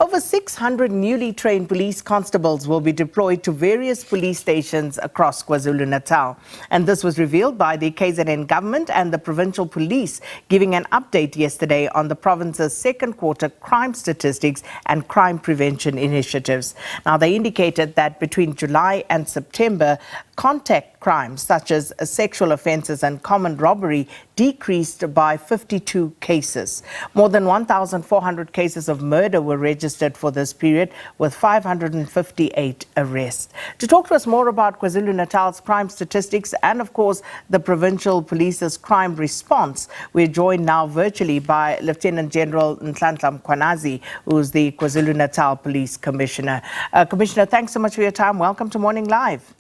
Over 600 newly trained police constables will be deployed to various police stations across KwaZulu-Natal. And this was revealed by the KZN government and the provincial police, giving an update yesterday on the province's second quarter crime statistics and crime prevention initiatives. Now, they indicated that between July and September, contact crimes such as sexual offences and common robbery decreased by 52 cases. More than 1,400 cases of murder were registered for this period, with 558 arrests. To talk to us more about KwaZulu-Natal's crime statistics and, of course, the provincial police's crime response, we're joined now virtually by Lieutenant-General Nhlanhla Mkhwanazi, who's the KwaZulu-Natal Police Commissioner. Commissioner, thanks so much for your time. Welcome to Morning Live.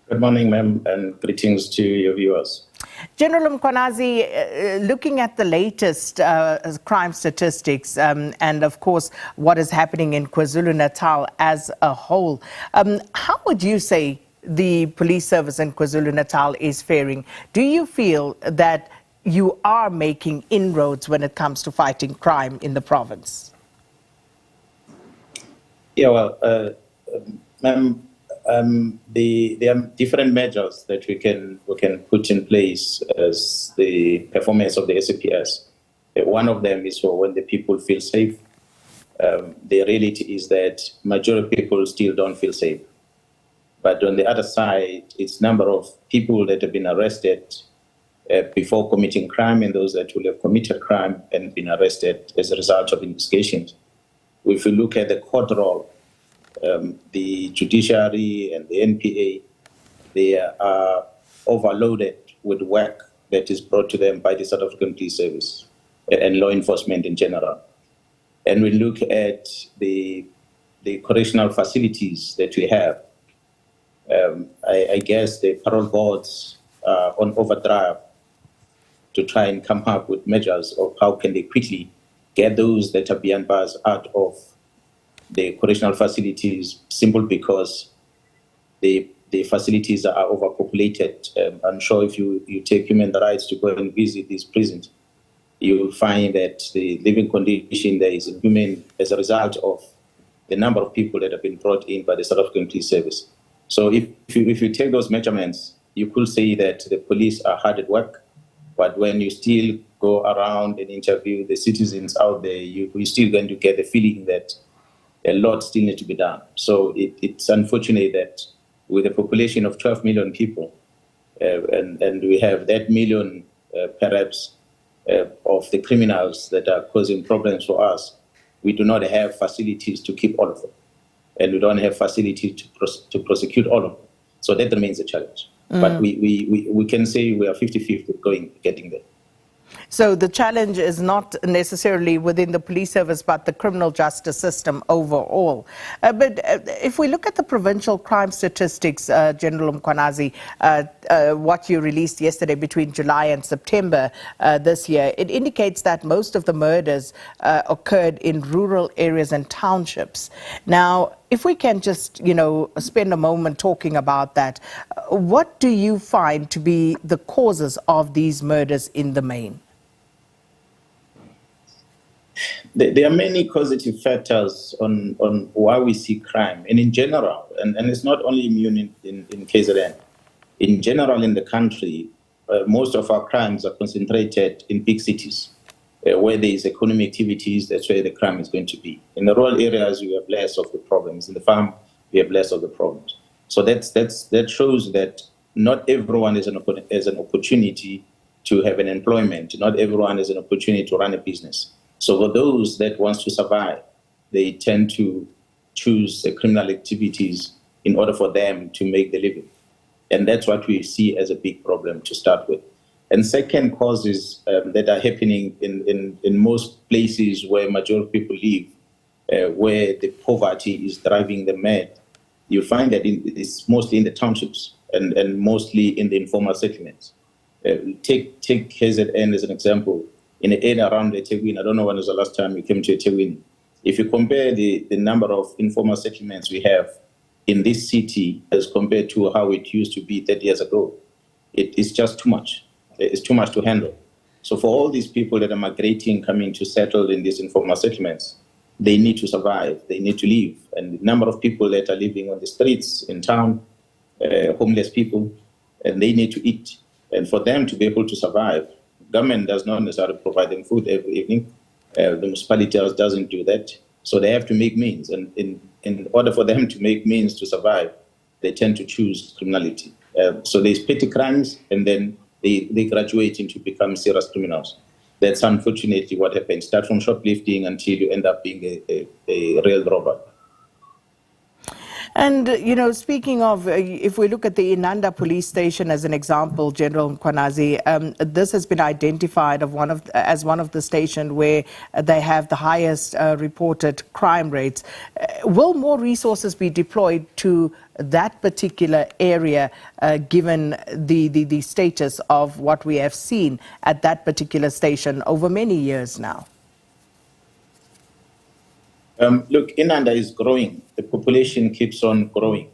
Good morning, ma'am, and greetings to your viewers. General Mkhwanazi, looking at the latest crime statistics and, of course, what is happening in KwaZulu-Natal as a whole, how would you say the police service in KwaZulu-Natal is faring? Do you feel that you are making inroads when it comes to fighting crime in the province? Yeah, well, ma'am, there are different measures that we can put in place as the performance of the SAPS. One of them is for when the people feel safe. The reality is that majority of people still don't feel safe. But on the other side, it's number of people that have been arrested before committing crime and those that will have committed crime and been arrested as a result of investigations. If we look at the court roll, the judiciary and the NPA, they are overloaded with work that is brought to them by the South African Police Service and law enforcement in general. And we look at the correctional facilities that we have. I guess the parole boards are on overdrive to try and come up with measures of how can they quickly get those that are beyond bars out of the correctional facilities, simply because the facilities are overpopulated. I'm sure if you take human rights to go and visit these prisons, you will find that the living condition there is inhuman as a result of the number of people that have been brought in by the South African Police Service. So if you take those measurements, you could say that the police are hard at work, but when you still go around and interview the citizens out there, you're still going to get the feeling that a lot still needs to be done. So it's unfortunate that with a population of 12 million people, and we have that million, perhaps, of the criminals that are causing problems for us, we do not have facilities to keep all of them. And we don't have facilities to prosecute all of them. So that remains a challenge. But we can say we are 50-50 getting there. So the challenge is not necessarily within the police service, but the criminal justice system overall. But if we look at the provincial crime statistics, General Mkhwanazi, what you released yesterday between July and September this year, it indicates that most of the murders occurred in rural areas and townships. Now, if we can just, spend a moment talking about that, what do you find to be the causes of these murders in the main? There are many causative factors on why we see crime, and in general, and it's not only immune in KZN. In general, in the country, most of our crimes are concentrated in big cities, where there is economic activities. That's where the crime is going to be. In the rural areas, you have less of the problems. In the farm, you have less of the problems. So that shows that not everyone has an opportunity to have an employment. Not everyone has an opportunity to run a business. So for those that want to survive, they tend to choose the criminal activities in order for them to make the living. And that's what we see as a big problem to start with. And second causes that are happening in most places where majority of people live, where the poverty is driving them mad, you find that it's mostly in the townships and mostly in the informal settlements. Take KZN as an example. In the area around eThekwini, I don't know when was the last time you came to eThekwini. If you compare the number of informal settlements we have in this city as compared to how it used to be 30 years ago, it's just too much. It's too much to handle. So for all these people that are migrating, coming to settle in these informal settlements, they need to survive, they need to live. And the number of people that are living on the streets in town, homeless people, and they need to eat. And for them to be able to survive, government does not necessarily provide them food every evening. The municipality doesn't do that. So they have to make means. And in order for them to make means to survive, they tend to choose criminality. So there's petty crimes, and then they graduate into become serious criminals. That's unfortunately what happens. Start from shoplifting until you end up being a real robber. And, speaking of, if we look at the Inanda police station as an example, General Mkhwanazi, this has been identified as one of the stations where they have the highest reported crime rates. Will more resources be deployed to that particular area, given the status of what we have seen at that particular station over many years now? Look, Inanda is growing. The population keeps on growing,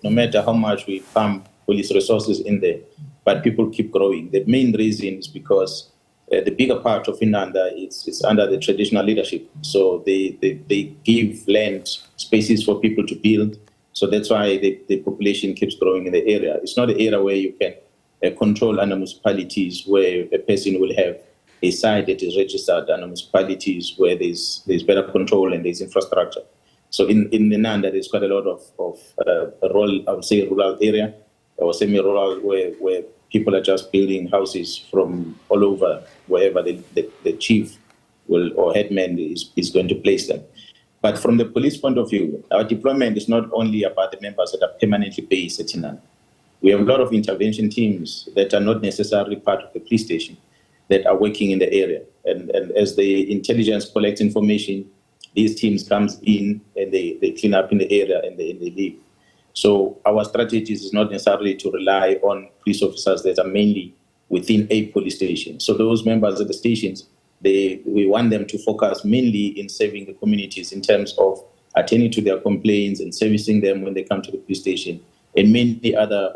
no matter how much we pump police resources in there, but people keep growing. The main reason is because the bigger part of Inanda is under the traditional leadership. So they give land, spaces for people to build. So that's why the population keeps growing in the area. It's not an area where you can control under municipalities where a person will have a site that is registered under municipalities where there's better control and there's infrastructure. So in Inanda, there's quite a lot of rural, I would say rural area or semi-rural where people are just building houses from all over, wherever the chief will or headman is going to place them. But from the police point of view, our deployment is not only about the members that are permanently based at Inanda. We have a lot of intervention teams that are not necessarily part of the police station that are working in the area. And as the intelligence collects information, these teams comes in and they clean up in the area and they leave. So our strategy is not necessarily to rely on police officers that are mainly within a police station. So those members of the stations, we want them to focus mainly in serving the communities in terms of attending to their complaints and servicing them when they come to the police station, and many other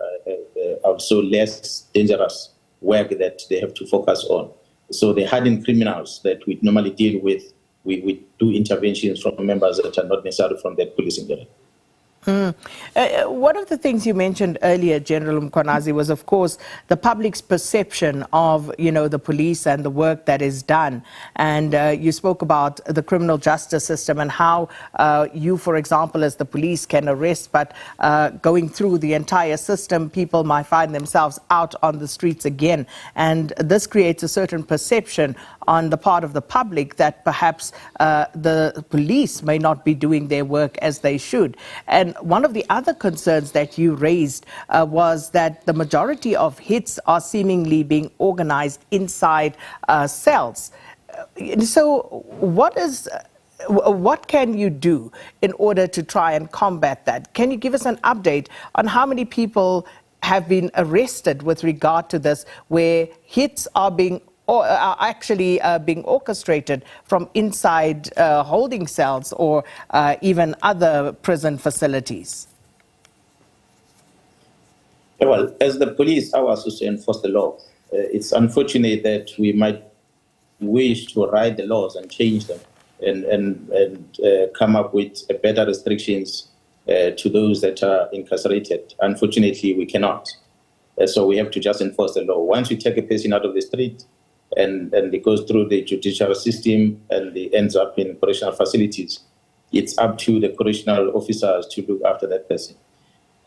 also less dangerous work that they have to focus on. So the hardened criminals that we normally deal with, we do interventions from members that are not necessarily from that policing area. One of the things you mentioned earlier, General Mkhwanazi, was, of course, the public's perception of, the police and the work that is done. And you spoke about the criminal justice system and how you, for example, as the police can arrest, but going through the entire system, people might find themselves out on the streets again. And this creates a certain perception on the part of the public that perhaps the police may not be doing their work as they should. And one of the other concerns that you raised was that the majority of hits are seemingly being organized inside cells. So what can you do in order to try and combat that? Can you give us an update on how many people have been arrested with regard to this, where hits are actually being orchestrated from inside holding cells or even other prison facilities? Well, as the police, ours is to enforce the law. It's unfortunate that we might wish to write the laws and change them and come up with better restrictions to those that are incarcerated. Unfortunately, we cannot. So we have to just enforce the law. Once we take a person out of the street, and it goes through the judicial system and it ends up in correctional facilities, it's up to the correctional officers to look after that person.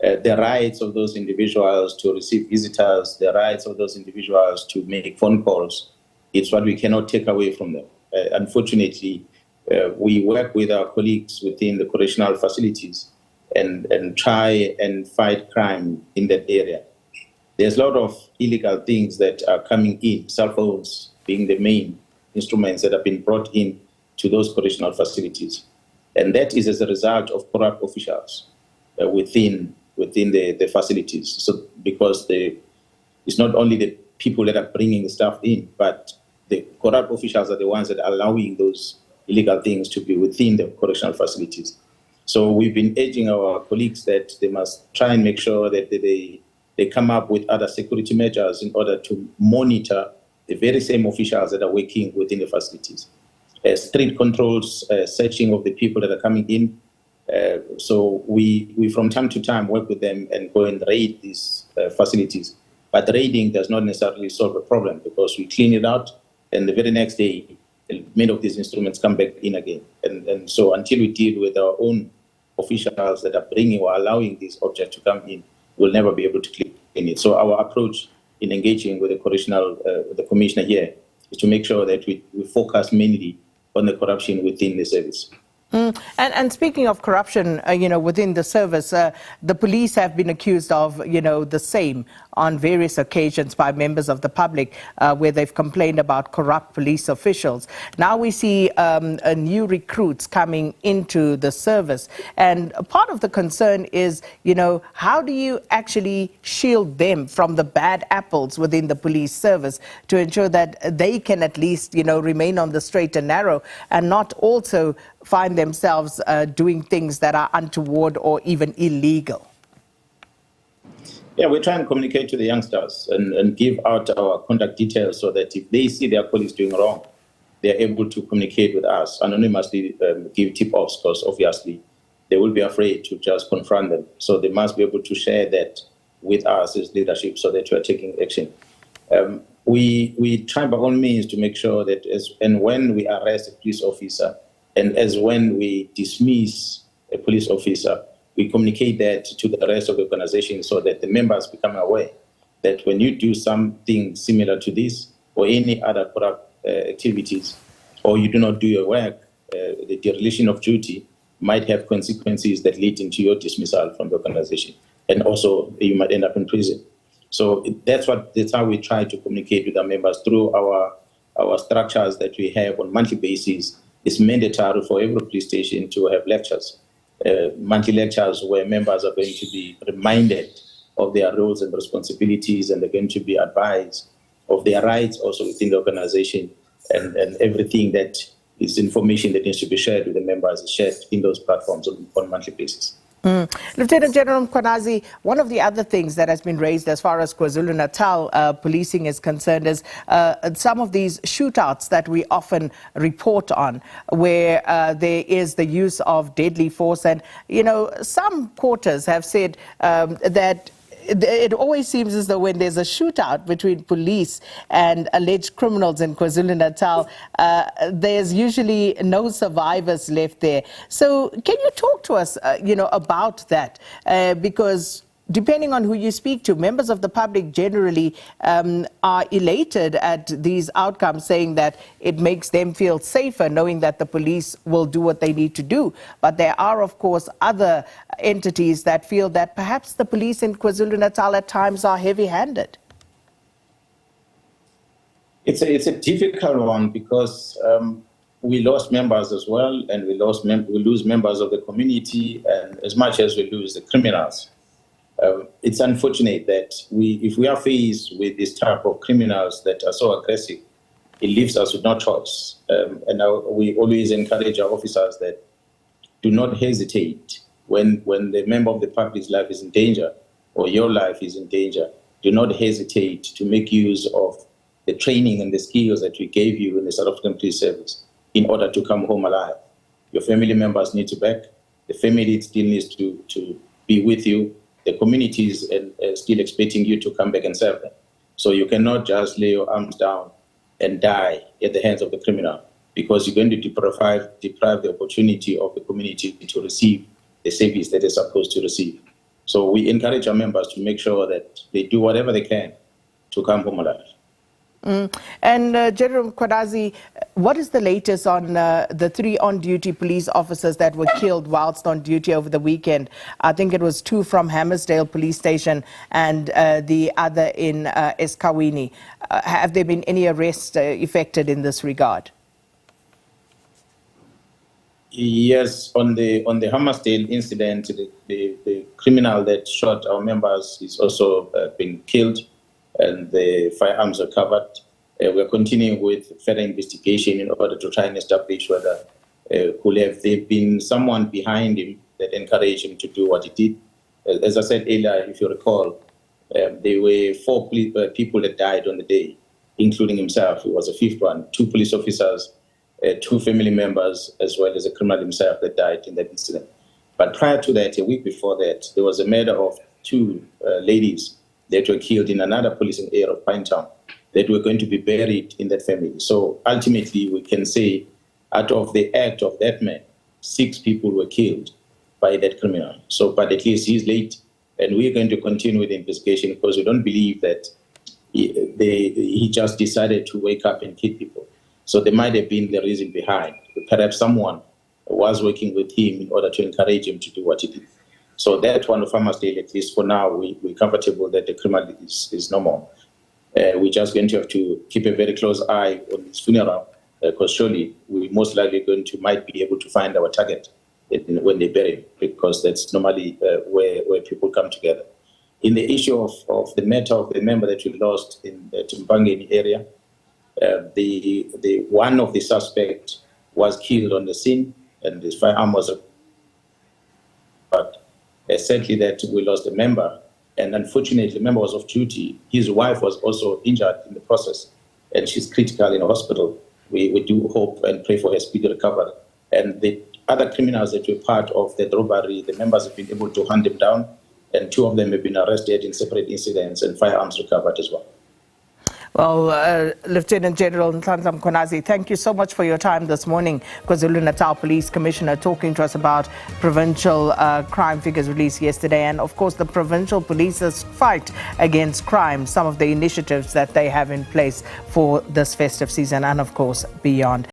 The rights of those individuals to receive visitors, the rights of those individuals to make phone calls, it's what we cannot take away from them. Unfortunately, we work with our colleagues within the correctional facilities and try and fight crime in that area. There's a lot of illegal things that are coming in, cell phones being the main instruments that have been brought in to those correctional facilities. And that is as a result of corrupt officials within the facilities. So because it's not only the people that are bringing the stuff in, but the corrupt officials are the ones that are allowing those illegal things to be within the correctional facilities. So we've been urging our colleagues that they must try and make sure that they come up with other security measures in order to monitor the very same officials that are working within the facilities. street controls, searching of the people that are coming in. So we from time to time work with them and go and raid these facilities. But raiding does not necessarily solve a problem, because we clean it out, and the very next day, many of these instruments come back in again. And so until we deal with our own officials that are bringing or allowing these objects to come in, we'll never be able to clean it. So our approach in engaging with the commissioner here is to make sure that we focus mainly on the corruption within the service. And speaking of corruption, within the service, the police have been accused of, the same on various occasions by members of the public, where they've complained about corrupt police officials. Now we see new recruits coming into the service. And part of the concern is, how do you actually shield them from the bad apples within the police service to ensure that they can at least, remain on the straight and narrow and not also find themselves doing things that are untoward or even illegal? Yeah, we try and communicate to the youngsters and give out our contact details so that if they see their colleagues doing wrong, they're able to communicate with us, anonymously give tip-offs, because obviously they will be afraid to just confront them. So they must be able to share that with us as leadership so that we are taking action. We try by all means to make sure that when we arrest a police officer and as when we dismiss a police officer, we communicate that to the rest of the organization so that the members become aware that when you do something similar to this or any other corrupt activities, or you do not do your work, the dereliction of duty might have consequences that lead into your dismissal from the organization. And also you might end up in prison. So that's how we try to communicate with our members through our structures that we have on a monthly basis. It's mandatory for every police station to have lectures. Monthly lectures where members are going to be reminded of their roles and responsibilities, and they're going to be advised of their rights also within the organization, and everything that is information that needs to be shared with the members is shared in those platforms on a monthly basis. Lieutenant-General Mkhwanazi, one of the other things that has been raised as far as KwaZulu-Natal policing is concerned is some of these shootouts that we often report on, where there is the use of deadly force. And, some quarters have said that it always seems as though when there's a shootout between police and alleged criminals in KwaZulu-Natal, there's usually no survivors left there. So can you talk to us, about that? Because depending on who you speak to, members of the public generally are elated at these outcomes, saying that it makes them feel safer knowing that the police will do what they need to do. But there are, of course, other entities that feel that perhaps the police in KwaZulu-Natal at times are heavy-handed. It's a difficult one because we lost members as well, and we lose members of the community, and as much as we lose the criminals. It's unfortunate that if we are faced with this type of criminals that are so aggressive, it leaves us with no choice. And we always encourage our officers that do not hesitate when the member of the public's life is in danger or your life is in danger. Do not hesitate to make use of the training and the skills that we gave you in the South African Police Service in order to come home alive. Your family members need to back. The family still needs to be with you. The community is still expecting you to come back and serve them. So you cannot just lay your arms down and die at the hands of the criminal, because you're going to deprive the opportunity of the community to receive the service that they're supposed to receive. So we encourage our members to make sure that they do whatever they can to come home alive. And General Mkhwanazi, what is the latest on the 3 on-duty police officers that were killed whilst on duty over the weekend? I think it was 2 from Hammersdale Police Station and the other in Esikhaweni. Have there been any arrests effected in this regard? Yes, on the Hammersdale incident, the criminal that shot our members is also been killed, and the firearms are covered. We're continuing with further investigation in order to try and establish whether could have there been someone behind him that encouraged him to do what he did. As I said earlier, if you recall, there were 4 people that died on the day, including himself. He was a 5th one. 2 police officers 2 family members, as well as the criminal himself that died in that incident. But prior to that, a week before that, there was a murder of 2 ladies that were killed in another policing area of Pinetown that were going to be buried in that family. So ultimately, we can say out of the act of that man, 6 people were killed by that criminal. So, but at least he's late, and we're going to continue with the investigation because we don't believe that he just decided to wake up and kill people. So there might have been the reason behind. Perhaps someone was working with him in order to encourage him to do what he did. So that one of Farmers Day, at least for now, we're comfortable that the criminal is no more. We're just going to have to keep a very close eye on his funeral, because surely we're most likely might be able to find our target when they bury him, because that's normally where people come together. In the issue of the matter of the member that we lost in the Timpangeni area, the one of the suspects was killed on the scene, and his firearm was. But sadly, that we lost a member, and unfortunately, the member was off duty. His wife was also injured in the process, and she's critical in a hospital. We do hope and pray for her speedy recovery. And the other criminals that were part of the robbery, the members have been able to hunt them down, and 2 of them have been arrested in separate incidents and firearms recovered as well. Well, Lieutenant-General Nhlanhla Mkhwanazi, thank you so much for your time this morning. KwaZulu-Natal Police Commissioner talking to us about provincial crime figures released yesterday, and of course the provincial police's fight against crime, some of the initiatives that they have in place for this festive season and of course beyond.